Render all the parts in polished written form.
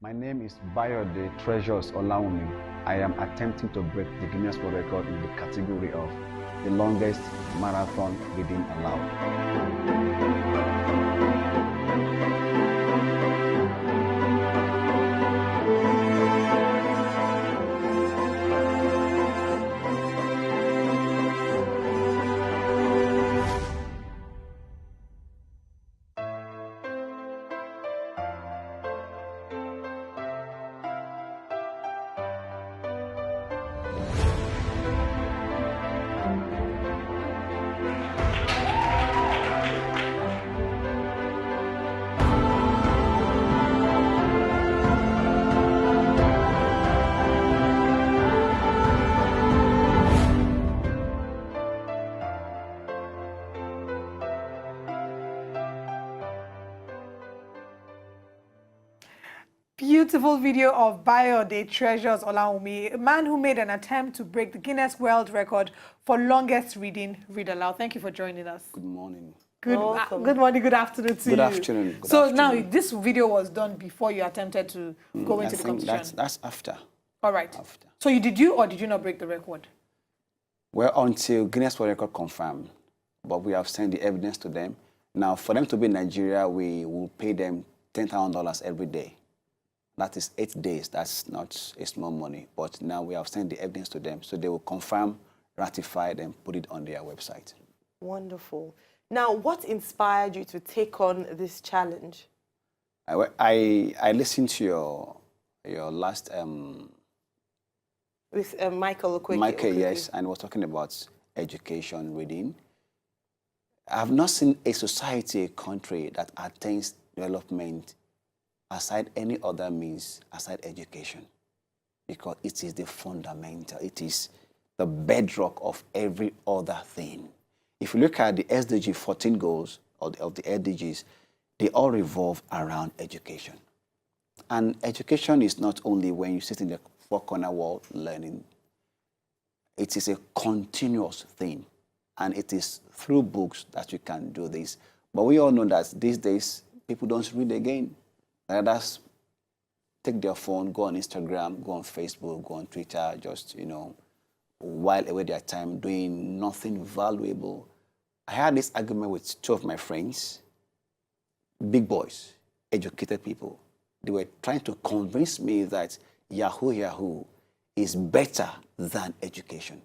My name is Bayo the Treasures Olawumi. I am attempting to break the Guinness World Record in the category of the longest marathon reading aloud. Beautiful video of Bayo the Treasures Olawumi, a man who made an attempt to break the Guinness World Record for longest read aloud. Thank you for joining us. Good morning. Good morning, good afternoon to you. Good afternoon. Now, this video was done before you attempted to go into the competition? That's after. All right. After. So did you or did you not break the record? Well, until Guinness World Record confirmed, but we have sent the evidence to them. Now, for them to be in Nigeria, we will pay them $10,000 every day. That is 8 days. That's not a small money. But now we have sent the evidence to them, so they will confirm, ratify it, and put it on their website. Wonderful. Now, what inspired you to take on this challenge? I listened to your last... With Michael Okweke. Michael, yes, and was talking about education, reading. I have not seen a society, a country that attains development aside any other means, aside education, because it is the fundamental, it is the bedrock of every other thing. If you look at the SDG 14 goals of the SDGs, they all revolve around education. And education is not only when you sit in the four-corner wall learning. It is a continuous thing, and it is through books that you can do this. But we all know that these days, people don't read again. Others take their phone, go on Instagram, go on Facebook, go on Twitter, just, while away their time doing nothing valuable. I had this argument with two of my friends, big boys, educated people. They were trying to convince me that Yahoo is better than education.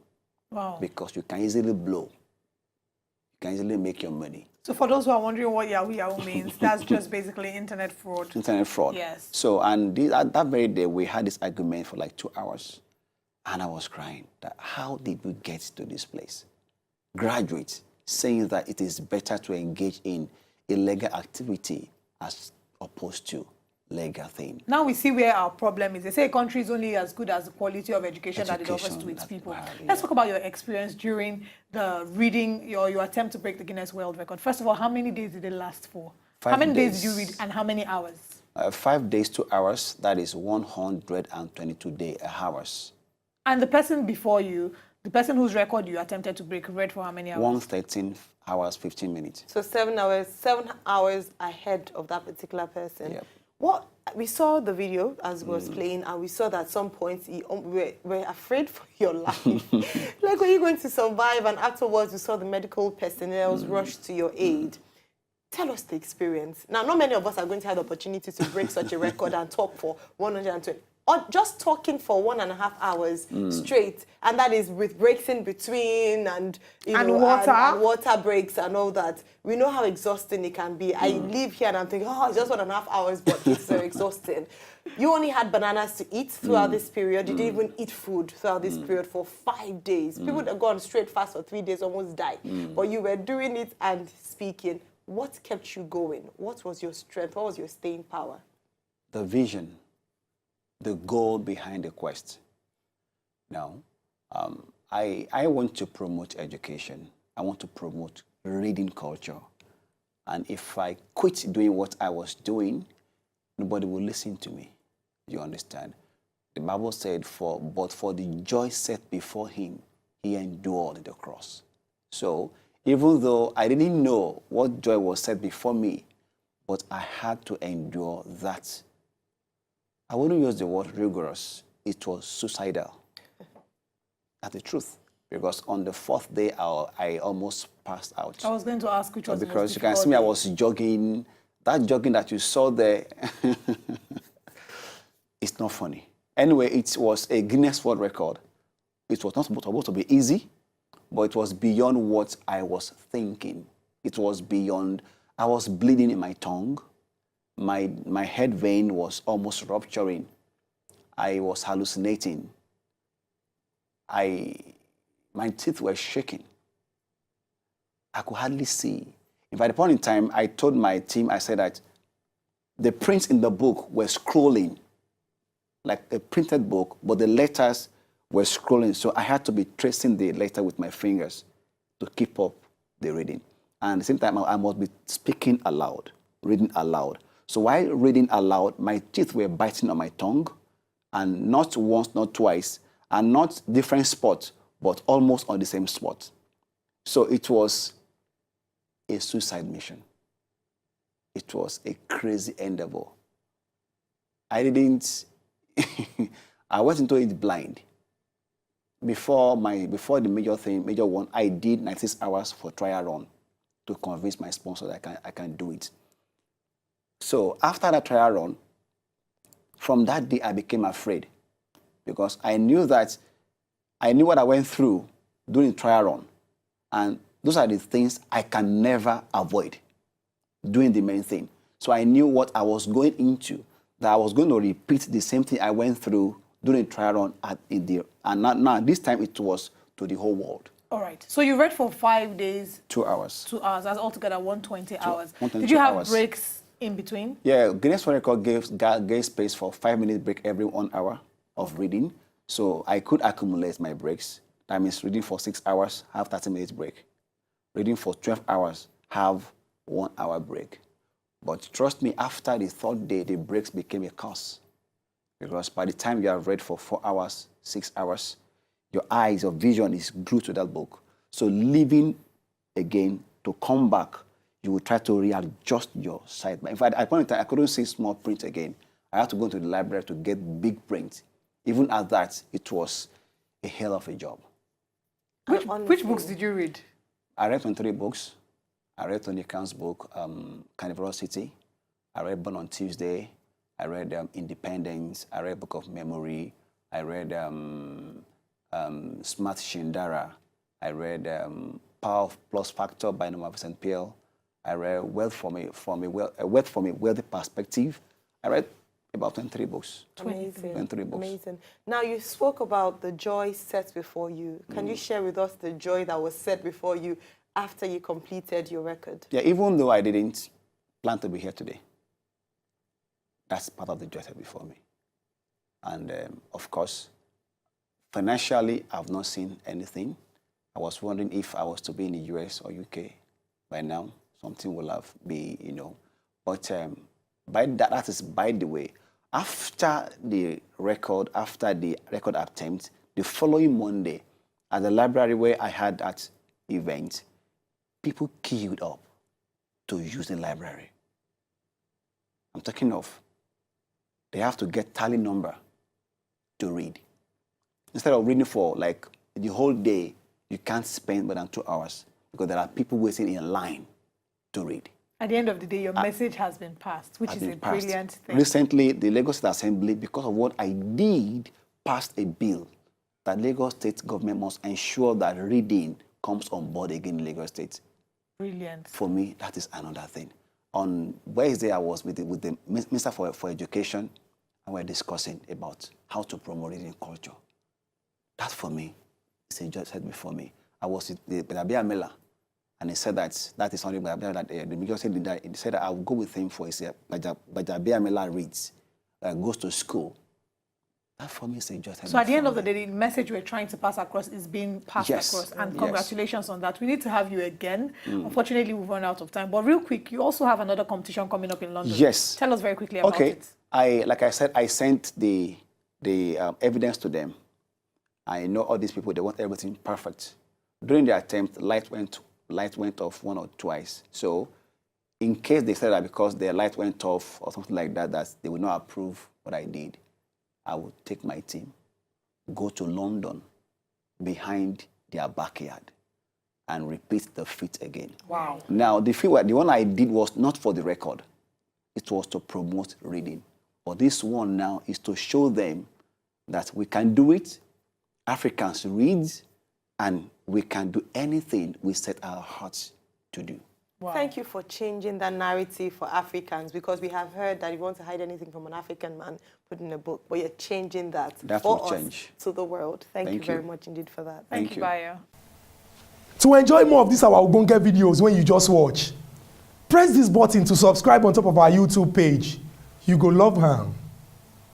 Wow. Because you can easily blow. You can easily make your money. So for those who are wondering what Yahoo means, that's just basically internet fraud. Internet fraud. Yes. So, and that very day, we had this argument for like 2 hours. And I was crying that how did we get to this place? Graduates saying that it is better to engage in illegal activity as opposed to legal thing. Now we see where our problem is. They say a country is only as good as the quality of education that it offers to its people. Let's talk about your experience during the reading, your attempt to break the Guinness World Record. First of all, how many days did it last for? 5 how many days did you read and how many hours? 5 days, 2 hours. That is 122 hours. And the person before you, the person whose record you attempted to break, read for how many hours? 113 hours, 15 minutes. So 7 hours ahead of that particular person. Yep. What we saw the video as it was playing, and we saw that at some point you were afraid for your life. Like, were you going to survive? And afterwards, we saw the medical personnel rush to your aid. Tell us the experience. Now, not many of us are going to have the opportunity to break such a record and talk for 120. Or just talking for 1.5 hours straight, and that is with breaks in between and water breaks and all that. We know how exhausting it can be. I live here and I'm thinking, oh, it's just 1.5 hours, but it's so exhausting. You only had bananas to eat throughout this period. You didn't even eat food throughout this period for 5 days. People that go on straight fast for 3 days almost die. But you were doing it and speaking. What kept you going? What was your strength? What was your staying power? The vision. The goal behind the quest. Now, I want to promote education. I want to promote reading culture. And if I quit doing what I was doing, nobody will listen to me. You understand? The Bible said, but for the joy set before him, he endured the cross. So even though I didn't know what joy was set before me, but I had to endure that. I wouldn't use the word rigorous. It was suicidal. That's the truth. Because on the 4th day, I almost passed out. I was going to ask which was the most Because you can see me, I was jogging. That jogging that you saw there, it's not funny. Anyway, it was a Guinness World Record. It was not supposed to be easy, but it was beyond what I was thinking. It was beyond, I was bleeding in my tongue. My head vein was almost rupturing. I was hallucinating. My teeth were shaking. I could hardly see. In fact, at the point in time, I told my team, I said that the prints in the book were scrolling, like a printed book, but the letters were scrolling. So I had to be tracing the letter with my fingers to keep up the reading. And at the same time, I must be speaking aloud, reading aloud. So while reading aloud, my teeth were biting on my tongue, and not once, not twice, and not different spots, but almost on the same spot. So it was a suicide mission. It was a crazy endeavor. I didn't, I went into it blind. Before the major one, I did 96 hours for trial run to convince my sponsor that I can do it. So after that trial run, from that day I became afraid because I knew what I went through during the trial run. And those are the things I can never avoid doing the main thing. So I knew what I was going into, that I was going to repeat the same thing I went through during the trial run and now this time it was to the whole world. All right. So you read for 5 days. 2 hours. 2 hours. That's altogether 120 hours. 122 Did you have hours. breaks in between? Yeah, Guinness World Record gave space for 5-minute break every 1 hour of reading. So I could accumulate my breaks. That means reading for 6 hours, have 30 minutes break. Reading for 12 hours, have 1 hour break. But trust me, after the 3rd day, the breaks became a curse. Because by the time you have read for 4 hours, 6 hours, your eyes, your vision is glued to that book. So leaving again to come back, you will try to readjust your sight. In fact, at a point in time, I couldn't see small print again. I had to go to the library to get big print. Even at that, it was a hell of a job. Which books did you read? I read 23 books. I read Tony Khan's book, Carnival City. I read Born on Tuesday. I read Independence. I read Book of Memory. I read Smart Shindara. I read Power Plus Factor by Norman Vincent Peale. I read Wealth from a Wealthy Perspective. I read about 23 books. Amazing. 23 books. Amazing. Now, you spoke about the joy set before you. Can you share with us the joy that was set before you after you completed your record? Yeah, even though I didn't plan to be here today, that's part of the joy set before me. And of course, financially, I've not seen anything. I was wondering if I was to be in the US or UK by now, something will have been, But that is by the way. After the record attempt, the following Monday, at the library where I had that event, people queued up to use the library. I'm talking of, they have to get tally number to read. Instead of reading for like the whole day, you can't spend more than 2 hours because there are people waiting in line to read. At the end of the day, your message has been passed, which is a brilliant thing. Recently, the Lagos State Assembly, because of what I did, passed a bill that Lagos State government must ensure that reading comes on board again in Lagos State. Brilliant. For me, that is another thing. On Wednesday, I was with the Minister for Education, and we're discussing about how to promote reading culture. That for me, is a judge said before me. I was with the Wazobia Mela, and he said that is something that the major said that he said that I will go with him for his Wazobia Mela reads, goes to school. That for me is a judge. So at the end of the day, the message we're trying to pass across is being passed across, and congratulations on that. We need to have you again. Unfortunately, we've run out of time. But real quick, you also have another competition coming up in London. Yes. Tell us very quickly about it. Like I said, I sent the evidence to them. I know all these people, they want everything perfect. During the attempt, light went off 1 or twice. So in case they said that because their light went off or something like that, that they would not approve what I did, I would take my team, go to London, behind their backyard, and repeat the feat again. Wow. Now, the one I did was not for the record. It was to promote reading. But this one now is to show them that we can do it, Africans read, and we can do anything we set our hearts to do. Wow. Thank you for changing that narrative for Africans, because we have heard that if you want to hide anything from an African man, put in a book, but you're changing that for us to the world. Thank you very much indeed for that. Thank you, Bayo. To enjoy more of these our Ogbonge videos when you just watch, press this button to subscribe on top of our YouTube page. You go love am.